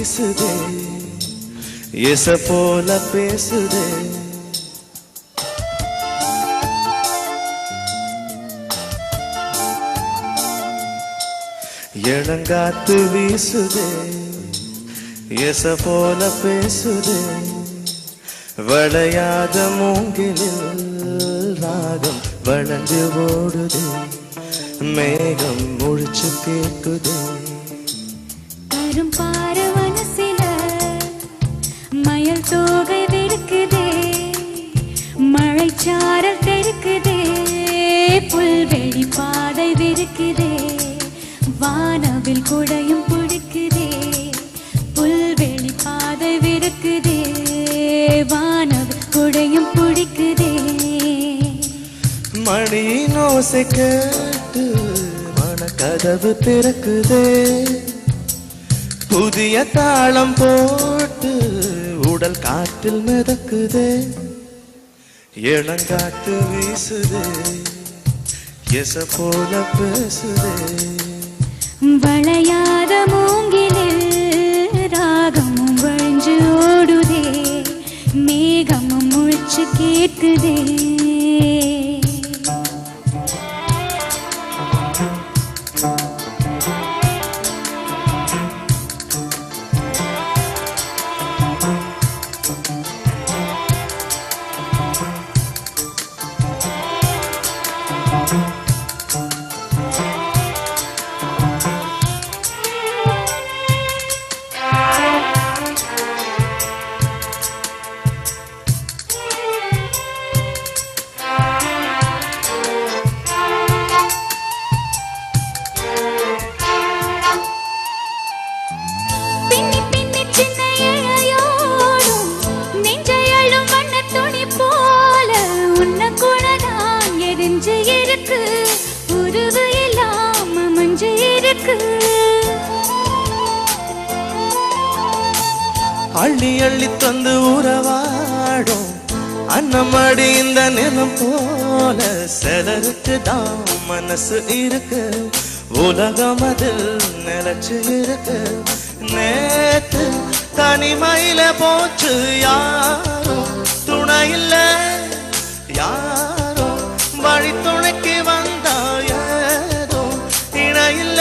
வீசுதே எச போல பேசுதே இளங்காத்து வீசுதே எச போல பேசுதே வளையாத மூங்கிலில் ராகம் வளைஞ்சு ஓடுதே மேகம் முழிச்சு கேட்குதே கரும் பாரு மனசில மயில் தோகை விடுக்குதே மழைச்சாரல் தெருக்குதே புல்வெளி பாதை விடுக்குதே வானவில் குடையும் பிடிக்குதே புல்வெளி பாதை விடுக்குதே வானவில் குடையும் பிடிக்குதே மணியின் ஓசை கேட்டு மனக்கதவு திறக்குதே புதிய தாளம் போட்டு உடல் காற்றில் மிதக்குதே இளங்காத்து வீசுதே எச போல பேசுதே வளையாத மூங்கிலில் ராகமும் வழிஞ்சு ஓடுதே மேகமும் முழிச்சு கேட்குதே அள்ளி அள்ளி தந்து உறவாடும் அன்னமடி இந்த நிலம் போல சிலருக்கு தான் மனசு இருக்கு உலகம் அதில் நிலச்சு இருக்கு நேத்து தனிமையில போச்சு யாரோ துணையில்ல யாரோ வழி துணைக்கு வந்தா ஏதோ இணையில்ல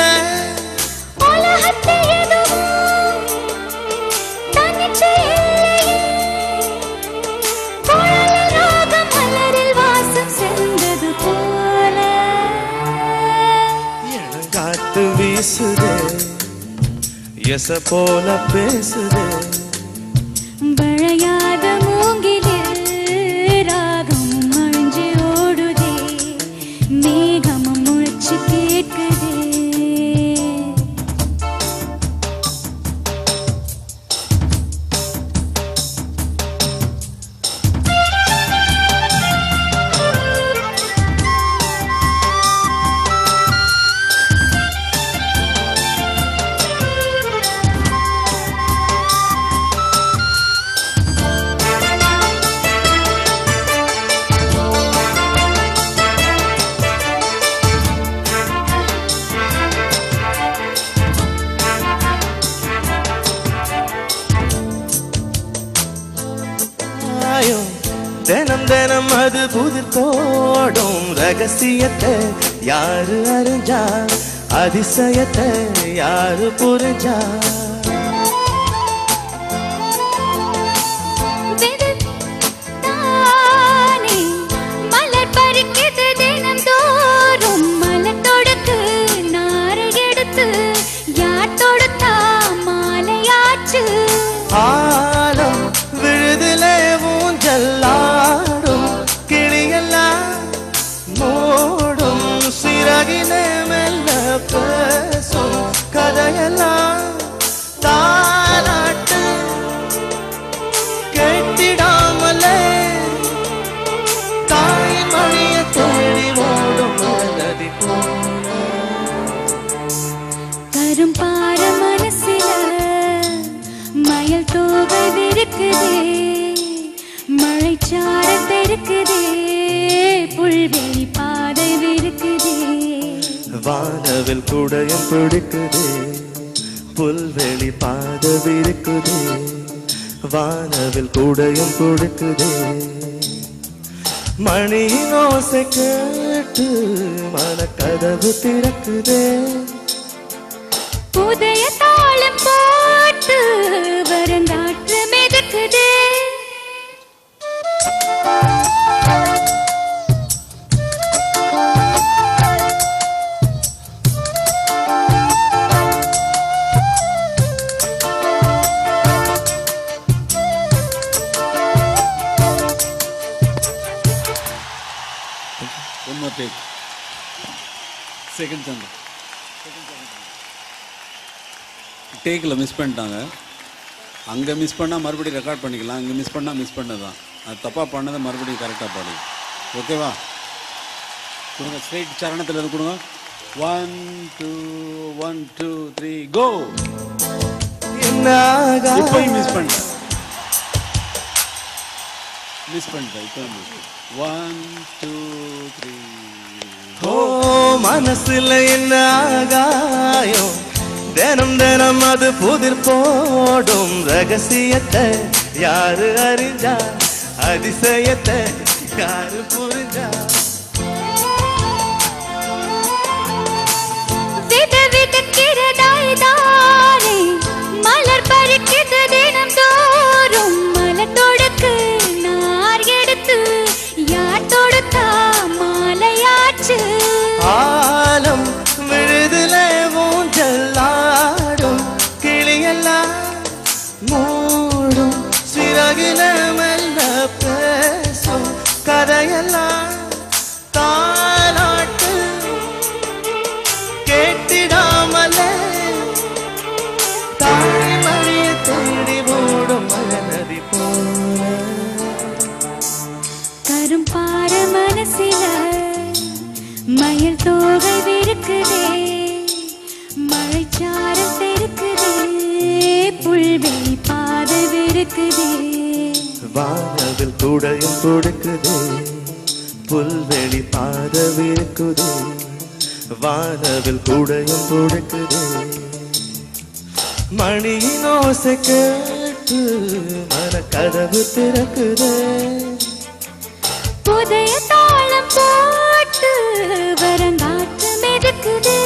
இளங்காத்து வீசுதே எச போல பேசுதே வளையாத மூங்கிலில் ராகமும் அழிஞ்சு ஓடுதே மேகமும் முழிச்சு கேட்குதே தினம் தினம் அது புதிர் போடும் ரகசியத்தை யாரு அறிஞ்சா அதிசயத்தை யாரு புரிஞ்சா மலர் பறிக்குது தினம் தோறும் மலர் தொடுக்கு நாரை எடுத்து யார் தொடுத்தா மாலையாச்சு ஆலம் விழுதிலே ஊஞ்சல்லாடும் கிளியெல்லாம் மூடும் சிறகிலே மெல்ல பேசும் கதையெல்லாம் தாலாட்டு கேட்டிடாமலே தாயின் மணிய தேடி ஓடும் நதி போல கரும் பார மனசில மயில் தோகை விடுக்குதே மழைச்சார தெருக்குதே புல்வெளி பாதை விடுக்குதே வானவில் குடையும் பிடிக்குதே புல்வெளி பாதவிருக்குதே வானவில் கூடையும் கொடுக்குதே மணியின் ஓசை கேட்டு மனக்கதவு திறக்குதே புதைய தாளம் போட்டு வருங்காற்று மிதக்குதே One more take. Second channel. Tackle miss பண்ணிட்டாங்க. அங்கே மிஸ் பண்ணால் மறுபடியும் ரெக்கார்ட் பண்ணிக்கலாம், அங்கே மிஸ் பண்ணால் மிஸ் பண்ணது தான். அது தப்பாக பண்ணதை மறுபடியும் கரெக்டாக பாடு. ஓகேவா? கொடுங்க, ஸ்ட்ரைட் சரணத்தில் இருந்து கொடுங்க. 1 2 1 2 3 கோ. இப்போயும் மிஸ் பண்ணிட்டேன். இப்போ 1 2 3 ஓ மனசுல என்ன ஆகாயம் தினம் தினம் அது புதிர் போடும் ரகசியத்தை யாரு அறிஞ்சா அதிசயத்தை யாரு புரிஞ்சா மலர் பறிக்குது தினம் தோறும் மலர் தொடுக்கு நார் எடுத்து யார் தொடுத்தா மாலையாச்சு ஆலம் விழுதுல ஊஞ்சலாடும் கிளியெல்லாம் மூடும் சிறகில மெல்ல பேசும் கதையெல்லாம் தாலாட்டு கேட்டிடாமலே தாய் மணிய தேடி ஓடும் மகநதி போல கரும்பார மனசில மயில் தோகை விருக்குதே மழைச்சாரல் தெருக்குதே புல்வெளி பாதை விருக்குதே வானவில் கூடையும் கொடுக்குதே புல்வெளி பாதவிருக்குதே வானவில் கூடையும் கொடுக்குதே மணியின் ஓசை கேட்டு மனக்கதவு திறக்குதே புதைய தாளம் போட்டு வருங்காற்று மிதக்குதே